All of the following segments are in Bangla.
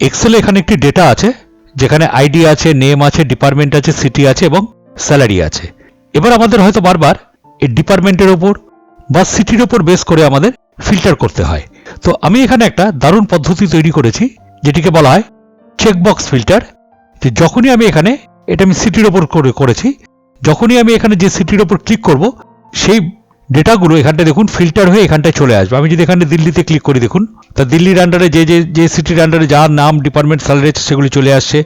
এক্সেলে এখানে একটি ডেটা আছে যেখানে আইডি আছে, নেম আছে, ডিপার্টমেন্ট আছে, সিটি আছে এবং স্যালারি আছে। এবার আমাদের হয়তো বারবার এই ডিপার্টমেন্টের ওপর বা সিটির ওপর বেস করে আমাদের ফিল্টার করতে হয়। তো আমি এখানে একটা দারুণ পদ্ধতি তৈরি করেছি যেটিকে বলা হয় চেকবক্স ফিল্টার। যে যখনই আমি এখানে, এটা আমি সিটির ওপর করেছি, যখনই আমি এখানে যে সিটির ওপর ক্লিক করব সেই ডেটাগুলো এখানটায় দেখুন ফিল্টার হয়ে এখানটায় চলে আসবে। আমি যদি এখানে দিল্লিতে ক্লিক করি, দেখুন তা দিল্লির আন্ডারে যে সিটির আন্ডারে যার নাম, ডিপার্টমেন্ট, স্যালারি আছে সেগুলি চলে আসছে।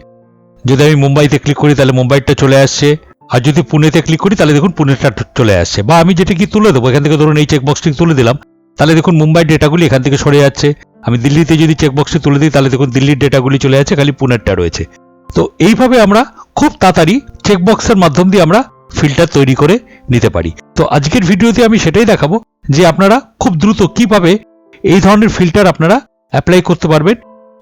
যদি আমি মুম্বাইতে ক্লিক করি তাহলে মুম্বাইটা চলে আসছে, আর যদি পুনেতে ক্লিক করি তাহলে দেখুন পুনেটা চলে আসছে। বা আমি যেটা কি তুলে দেবো, এখান থেকে ধরুন এই চেকবক্সটি তুলে দিলাম, তাহলে দেখুন মুম্বাইয়ের ডেটাগুলি এখান থেকে সরে যাচ্ছে। আমি দিল্লিতে যদি চেকবক্সটি তুলে দিই তাহলে দেখুন দিল্লির ডেটাগুলি চলে যাচ্ছে, খালি পুনেরটা রয়েছে। তো এইভাবে আমরা খুব তাড়াতাড়ি চেকবক্সের মাধ্যম দিয়ে আমরা ফিল্টার তৈরি করে নিতে পারি। তো আজকের ভিডিওতে আমি সেটাই দেখাবো যে আপনারা খুব দ্রুত কিভাবে এই ধরনের ফিল্টার আপনারা অ্যাপ্লাই করতে পারবেন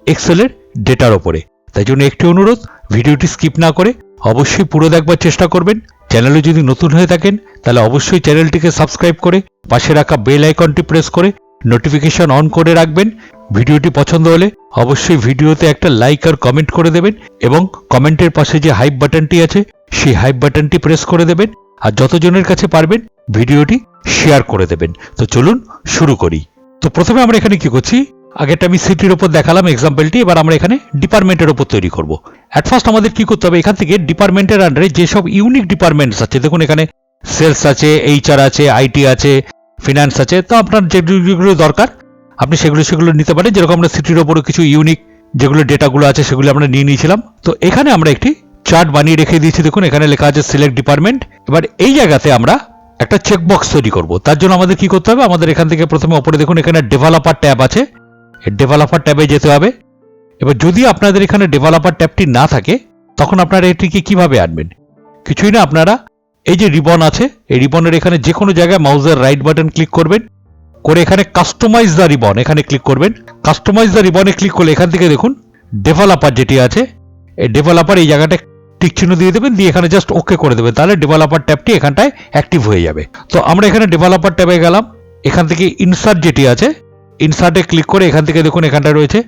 এক্সেলের ডেটার ওপরে। তাই জন্য একটি অনুরোধ, ভিডিওটি স্কিপ না করে অবশ্যই পুরো দেখবার চেষ্টা করবেন। চ্যানেলে যদি নতুন হয়ে থাকেন তাহলে অবশ্যই চ্যানেলটিকে সাবস্ক্রাইব করে পাশে রাখা বেল আইকনটি প্রেস করে নোটিফিকেশন অন করে রাখবেন। ভিডিওটি পছন্দ হলে অবশ্যই ভিডিওতে একটা লাইক আর কমেন্ট করে দেবেন এবং কমেন্টের পাশে যে হাইপ বাটনটি আছে সেই হাইপ বাটনটি প্রেস করে দেবেন, আর যতজনের কাছে পারবেন ভিডিওটি শেয়ার করে দেবেন। তো চলুন শুরু করি। তো প্রথমে আমরা এখানে কি করছি, আগেটা আমি সিটির ওপর দেখালাম এক্সাম্পলটি, এবার আমরা এখানে ডিপার্টমেন্টের ওপর তৈরি করব। অ্যাট ফার্স্ট আমাদের কি করতে হবে, এখান থেকে ডিপার্টমেন্টের আন্ডারে যেসব ইউনিক ডিপার্টমেন্টস আছে, দেখুন এখানে সেলস আছে, এইচআর আছে, আইটি আছে, ফিনান্স আছে। তো আপনার যেগুলো দরকার আপনি সেগুলো নিতে পারেন। যেরকম আমরা সিটির ওপরে কিছু ইউনিক যেগুলো ডেটাগুলো আছে সেগুলো আমরা নিয়ে নিয়েছিলাম। তো এখানে আমরা একটি চার্ট বানিয়ে রেখে দিয়েছি, দেখুন এখানে লেখা আছে সিলেক্ট ডিপার্টমেন্ট। এবার এই জায়গাতে আমরা একটা চেকবক্স তৈরি করব। তার জন্য আমাদের কি করতে হবে, আমাদের এখান থেকে প্রথমে ওপরে দেখুন এখানে ডেভেলপার ট্যাব আছে, ডেভেলপার ট্যাবে যেতে হবে। এবার যদি আপনাদের এখানে ডেভেলপার ট্যাবটি না থাকে তখন আপনারা এটিকে কিভাবে আনবেন, কিছুই না, আপনারা এই যে রিবন আছে এই রিবনের এখানে যে কোনো জায়গায় মাউসের রাইট বাটন ক্লিক করবেন, করে এখানে কাস্টমাইজ দ্য রিবন এখানে ক্লিক করবেন। কাস্টমাইজ দ্য রিবনে ক্লিক করলে এখান থেকে দেখুন ডেভেলপার যেটি আছে এই ডেভেলপার এই জায়গাটা টিক চিহ্ন দিয়ে দেবেন, দিয়ে এখানে জাস্ট ওকে করে দেবেন, তাহলে ডেভেলপার ট্যাবটি এখানটায় অ্যাক্টিভ হয়ে যাবে। তো আমরা এখানে ডেভেলপার ট্যাবে গেলাম, এখান থেকে ইনসার্ট যেটি আছে ইনসার্টে ক্লিক করে এখান থেকে দেখুন এখানটা রয়েছে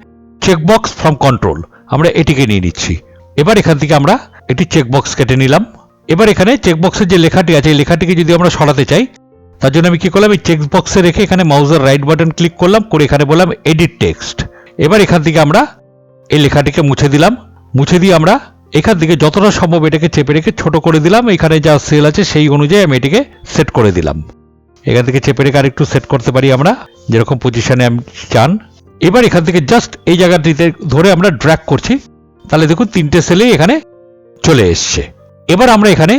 চেকবক্স ফ্রম কন্ট্রোল, আমরা এটিকে নিয়ে নিচ্ছি। এবার এখান থেকে আমরা একটি চেকবক্স কেটে নিলাম। এবার এখানে চেকবক্সের যে লেখাটি আছে এই লেখাটিকে যদি আমরা সরাতে চাই তার জন্য আমি কি করলাম, এই চেকবক্সে রেখে এখানে মাউসের রাইট বাটন ক্লিক করলাম, করে এখানে বললাম এডিট টেক্সট। এবার এখান থেকে আমরা এই লেখাটিকে মুছে দিলাম, মুছে দিয়ে আমরা এখান থেকে যতটা সম্ভব এটাকে চেপে রেখে ছোট করে দিলাম। এখানে যা সেল আছে সেই অনুযায়ী আমি এটিকে সেট করে দিলাম। এখান থেকে চেপে রেখে আরেকটু সেট করতে পারি আমরা যেরকম পজিশনে আমি চান। এবার এখান থেকে জাস্ট এই জায়গাটিতে ধরে আমরা ড্র্যাগ করছি, তাহলে দেখুন তিনটে সেলেই এখানে চলে এসছে। এবার আমরা এখানে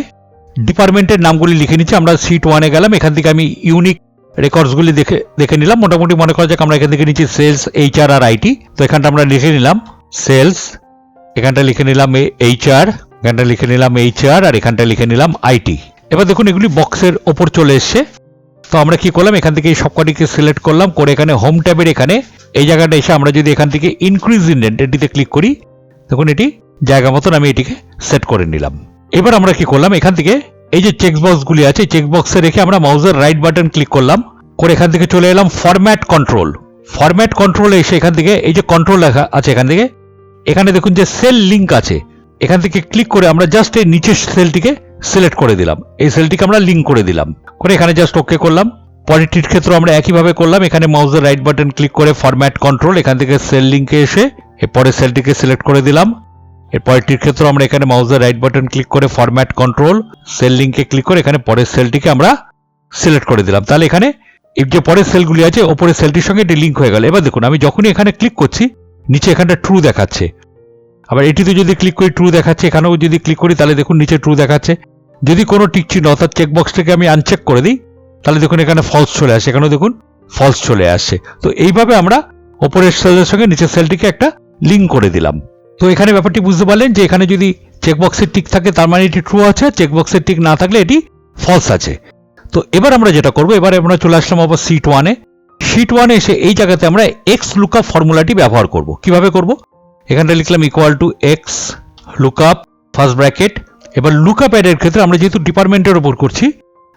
ডিপার্টমেন্টের নামগুলি লিখে নিচ্ছি। আমরা সিট 1-এ গেলাম, এখান থেকে আমি ইউনিক রেকর্ডসগুলি দেখে নিলাম। মোটামুটি মনে করা যাক আমরা এখান থেকে নিচ্ছি সেলস, এইচআর আর আইটি। তো এখানটা আমরা লিখে নিলাম সেলস, এখানটা লিখে নিলাম এইচআর, এখানটা লিখে নিলাম এইচআর, আর এখানটা লিখে নিলাম আইটি। এবার দেখুন এগুলি বক্সের ওপর চলে এসছে। তো আমরা কি করলাম, এখান থেকে এই সবকটিকে সিলেক্ট করলাম, করে এখানে হোম ট্যাবের এখানে এই জায়গাটা এসে আমরা যদি এখান থেকে ইনক্রিজ ইন্ডেন্ট এটিতে ক্লিক করি, দেখুন এটি জায়গা মতন আমি এটিকে সেট করে নিলাম। এবার আমরা কি করলাম, এখান থেকে এই যে চেকবক্সগুলি আছে চেকবক্সে রেখে আমরা মাউসের রাইট বাটন ক্লিক করলাম, করে এখান থেকে চলে এলাম ফরম্যাট কন্ট্রোল। ফরম্যাট কন্ট্রোলে এসে এখান থেকে এই যে কন্ট্রোল লেখা আছে এখান থেকে এখানে দেখুন যে সেল লিঙ্ক আছে, এখান থেকে ক্লিক করে আমরা জাস্ট এই নিচের সেলটিকে সিলেক্ট করে দিলাম, এই সেলটিকে আমরা লিঙ্ক করে দিলাম, করে এখানে জাস্ট ওকে করলাম। পরেরটির ক্ষেত্রে আমরা একইভাবে করলাম, এখানে মাউসের রাইট বাটন ক্লিক করে ফরম্যাট কন্ট্রোল, এখান থেকে সেল লিঙ্কে এসে এরপরে সেলটিকে সিলেক্ট করে দিলাম। এর পরেরটির ক্ষেত্রে আমরা এখানে মাউসের রাইট বাটন ক্লিক করে ফরম্যাট কন্ট্রোল, সেল লিঙ্কে ক্লিক করে এখানে পরের সেলটিকে আমরা সিলেক্ট করে দিলাম, তাহলে এখানে এই যে পরের সেলগুলি আছে ওপরের সেলটির সঙ্গে এটি লিঙ্ক হয়ে গেল। এবার দেখুন আমি যখনই এখানে ক্লিক করছি নিচে এখানটা ট্রু দেখাচ্ছে, আবার এটিতে যদি ক্লিক করি ট্রু দেখাচ্ছে, এখানেও যদি ক্লিক করি তাহলে দেখুন নিচে ট্রু দেখাচ্ছে। যদি কোনো টিক চিহ্ন অর্থাৎ চেকবক্সটাকে আমি আনচেক করে দিই তাহলে দেখুন এখানে ফলস চলে আসে, এখানেও দেখুন ফলস চলে আসছে। তো এইভাবে আমরা ওপরের সেলের সঙ্গে নিচের সেলটিকে একটা লিঙ্ক করে দিলাম। তো এখানে ব্যাপারটি বুঝতে পারলেন যে এখানে যদি চেকবক্সের টিক থাকে তার মানে এটি ট্রু আছে, চেকবক্সের টিক না থাকলে এটি ফলস আছে। তো এবার আমরা যেটা করবো, এবারে আমরা চলে আসলাম আবার শিট 1-এ। শিট 1-এ এসে এই জায়গাতে আমরা এক্স লুকআপ ফর্মুলাটি ব্যবহার করব। কিভাবে করব, এখানটা লিখলাম equal to x lookup first bracket. এবার লুকআপ অ্যাডের ক্ষেত্রে আমরা যেহেতু ডিপার্টমেন্টের ওপর করছি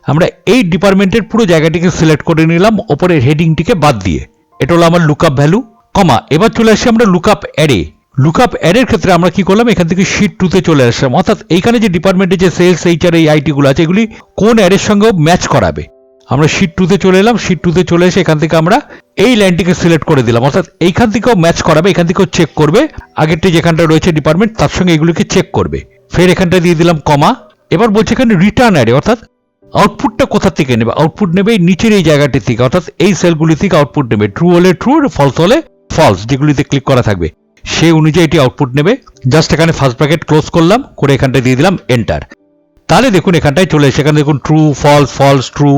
আমরা এই ডিপার্টমেন্টের পুরো জায়গাটিকে সিলেক্ট করে নিলাম ওপরের হেডিংটিকে বাদ দিয়ে, এটা হলো আমার লুকআপ ভ্যালু, কমা। এবার চলে আসি আমরা লুকআপ অ্যাডে। লুকআপ অ্যারের ক্ষেত্রে আমরা কি করলাম, এখান থেকে শিট 2 তে চলে আসলাম, অর্থাৎ এইখানে যে ডিপার্টমেন্টে যে সেলস, এইচআর, এই আইটি গুলো আছে এগুলি কোন অ্যারের সঙ্গে ম্যাচ করাবে। আমরা শিট 2 তে চলে এলাম, শিট 2 তে চলে এসে এখান থেকে আমরা এই লাইনটিকে সিলেক্ট করে দিলাম, অর্থাৎ এইখান থেকেও ম্যাচ করাবে, এখান থেকেও চেক করবে, আগেরটি যেখানটা রয়েছে ডিপার্টমেন্ট তার সঙ্গে এগুলিকে চেক করবে। ফের এখানটা দিয়ে দিলাম কমা। এবার বলছে এখানে রিটার্ন অ্যারে, অর্থাৎ আউটপুটটা কোথা থেকে নেবে, আউটপুট নেবে এই নিচের এই জায়গাটি থেকে, অর্থাৎ এই সেলগুলি থেকে আউটপুট নেবে, ট্রু হলে ট্রু, ফলস হলে ফলস, যেগুলিতে ক্লিক করা থাকবে সেই অনুযায়ী এটি আউটপুট নেবে। জাস্ট এখানে ফার্স্ট ব্র্যাকেট ক্লোজ করলাম, করে এখানটায় দিয়ে দিলাম এন্টার। তাহলে দেখুন এখানটায় চলে এসে, এখানে দেখুন ট্রু ফলস ফলস ট্রু।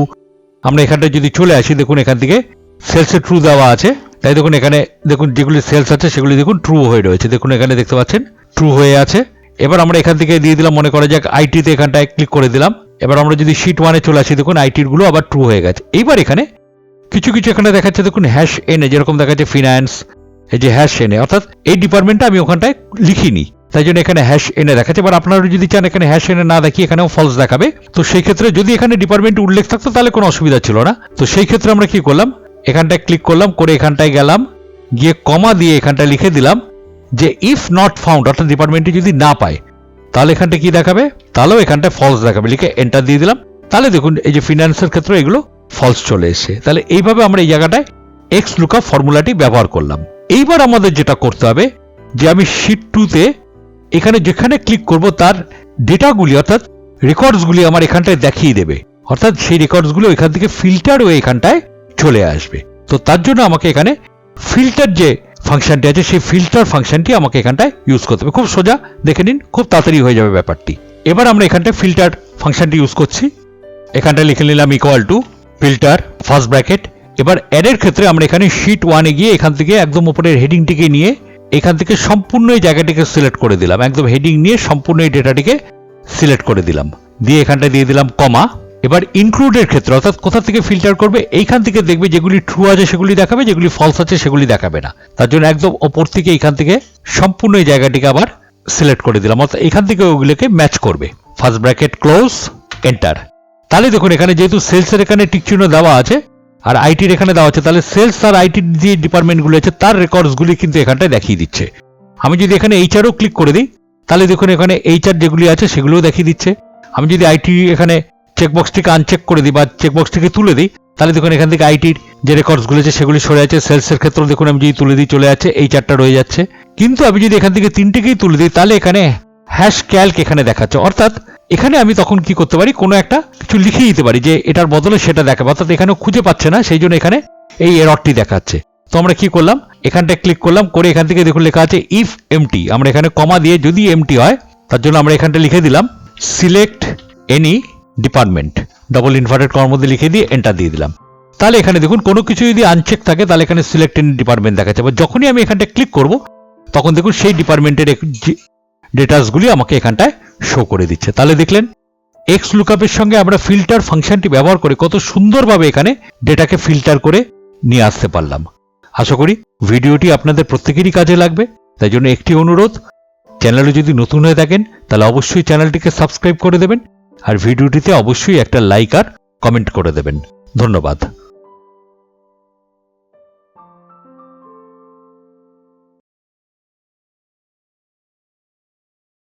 আমরা এখানটায় যদি চলে আসি, দেখুন এখান থেকে সেলসে ট্রু দেওয়া আছে, তাই দেখুন এখানে দেখুন যেগুলি সেলস আছে সেগুলি দেখুন ট্রু হয়ে রয়েছে, দেখুন এখানে দেখতে পাচ্ছেন ট্রু হয়ে আছে। এবার আমরা এখান থেকে দিয়ে দিলাম, মনে করা যাক আইটিতে এখানটায় ক্লিক করে দিলাম। এবার আমরা যদি শিট 1 এ চলে আসি, দেখুন আইটির গুলো আবার ট্রু হয়ে গেছে। এইবার এখানে কিছু কিছু এখানে দেখাচ্ছে, দেখুন হ্যাশ এনে, যেরকম দেখাচ্ছে ফিনান্স, এই যে হ্যাশ এনে, অর্থাৎ এই ডিপার্টমেন্টটা আমি ওখানটায় লিখিনি, তাই জন্য এখানে হ্যাশ এনে দেখাচ্ছে। এবার আপনারা যদি চান এখানে হ্যাশ এনে না দেখিয়ে এখানেও ফলস দেখাবে, তো সেই ক্ষেত্রে যদি এখানে ডিপার্টমেন্ট উল্লেখ থাকতো তাহলে কোনো অসুবিধা ছিল না। তো সেই ক্ষেত্রে আমরা কি করলাম, এখানটায় ক্লিক করলাম, করে এখানটায় গেলাম, গিয়ে কমা দিয়ে এখানটায় লিখে দিলাম যে ইফ নট ফাউন্ড, অর্থাৎ ডিপার্টমেন্টটি যদি না পায় তাহলে এখানটা কি দেখাবে, তাহলেও এখানটায় ফলস দেখাবে, লিখে এন্টার দিয়ে দিলাম। তাহলে দেখুন এই যে ফিনান্সের ক্ষেত্রে এগুলো ফলস চলে এসেছে। তাহলে এইভাবে আমরা এই জায়গাটায় এক্স লুকআপ ফর্মুলাটি ব্যবহার করলাম। এইবার আমাদের যেটা করতে হবে, যে আমি শিট 2 তে এখানে যেখানে ক্লিক করব তার ডেটাগুলি, অর্থাৎ রেকর্ডসগুলি আমার এখানটায় দেখিয়ে দেবে, অর্থাৎ সেই রেকর্ডসগুলো এখান থেকে ফিল্টার হয়ে এখানটায় চলে আসবে। তো তার জন্য আমাকে এখানে ফিল্টার যে ফাংশনটি আছে সেই ফিল্টার ফাংশনটি আমাকে এখানটায় ইউজ করতে হবে। খুব সোজা, দেখে নিন, খুব তাড়াতাড়ি হয়ে যাবে ব্যাপারটি। এবার আমরা এখানটায় ফিল্টার ফাংশনটি ইউজ করছি, এখানটায় লিখে নিলাম equal to filter first bracket. এবার অ্যাডের ক্ষেত্রে আমরা এখানে শিট 1 এ গিয়ে এখান থেকে একদম উপরের হেডিংটিকে নিয়ে এখান থেকে সম্পূর্ণ এই জায়গাটিকে সিলেক্ট করে দিলাম, একদম হেডিং নিয়ে সম্পূর্ণ এই ডেটাটিকে সিলেক্ট করে দিলাম, দিয়ে এখানটায় দিয়ে দিলাম কমা। এবার ইনক্লুডের ক্ষেত্রে, অর্থাৎ কোথা থেকে ফিল্টার করবে, এইখান থেকে দেখবে যেগুলি ট্রু আছে সেগুলি দেখাবে, যেগুলি ফলস আছে সেগুলি দেখাবে না। তার জন্য একদম ওপর থেকে এইখান থেকে সম্পূর্ণ এই জায়গাটিকে আবার সিলেক্ট করে দিলাম, অর্থাৎ এখান থেকে ওগুলোকে ম্যাচ করবে। First bracket close, enter. তাহলে দেখুন এখানে যেহেতু সেলসের এখানে টিক চিহ্ন দেওয়া আছে আর আইটির এখানে দেওয়া আছে, তাহলে সেলস আর আইটির যে ডিপার্টমেন্টগুলো আছে তার রেকর্ডসগুলি কিন্তু এখানটায় দেখিয়ে দিচ্ছে। আমি যদি এখানে এইচআরও ক্লিক করে দিই, তাহলে দেখুন এখানে এইচআর যেগুলি আছে সেগুলোও দেখিয়ে দিচ্ছে। আমি যদি আইটি এখানে চেকবক্সটিকে আনচেক করে দিই বা চেকবক্সটিকে তুলে দিই, তাহলে দেখুন এখান থেকে আইটির যে রেকর্ডসগুলো আছে সেগুলি সরে আছে। সেলসের ক্ষেত্রেও দেখুন আমি যদি তুলে দিই চলে যাচ্ছে, এইচআরটা রয়ে যাচ্ছে। কিন্তু আমি যদি এখান থেকে তিনটেকেই তুলে দিই, তাহলে এখানে হ্যাশ ক্যালক এখানে দেখাচ্ছে, অর্থাৎ এখানে আমি তখন কি করতে পারি, কোনো একটা কিছু লিখে দিতে পারি যে এটার বদলে সেটা দেখাবে, অর্থাৎ এখানেও খুঁজে পাচ্ছে না, সেই জন্য এখানে এই এররটি দেখাচ্ছে। তো আমরা কি করলাম, এখানটায় ক্লিক করলাম, করে এখান থেকে দেখুন লেখা আছে ইফ এমটি, আমরা এখানে কমা দিয়ে যদি এমটি হয় তার জন্য আমরা এখানটা লিখে দিলাম select any department, double inverted কমার মধ্যে লিখে দিয়ে এন্টার দিয়ে দিলাম। তাহলে এখানে দেখুন কোনো কিছু যদি আনচেক থাকে তাহলে এখানে সিলেক্ট এনি ডিপার্টমেন্ট দেখাচ্ছে, বা যখনই আমি এখানটা ক্লিক করব তখন দেখুন সেই ডিপার্টমেন্টের ডেটাসগুলি আমাকে এখানটায় শো করে দিচ্ছে। তাহলে দেখলেন এক্স লুকআপের সঙ্গে আমরা ফিল্টার ফাংশনটি ব্যবহার করে কত সুন্দরভাবে এখানে ডেটাকে ফিল্টার করে নিয়ে আসতে পারলাম। আশা করি ভিডিওটি আপনাদের প্রত্যেকেরই কাজে লাগবে। তাই জন্য একটি অনুরোধ, চ্যানেলে যদি নতুন হয়ে থাকেন তাহলে অবশ্যই চ্যানেলটিকে সাবস্ক্রাইব করে দেবেন, আর ভিডিওটিতে অবশ্যই একটা লাইক আর কমেন্ট করে দেবেন। ধন্যবাদ।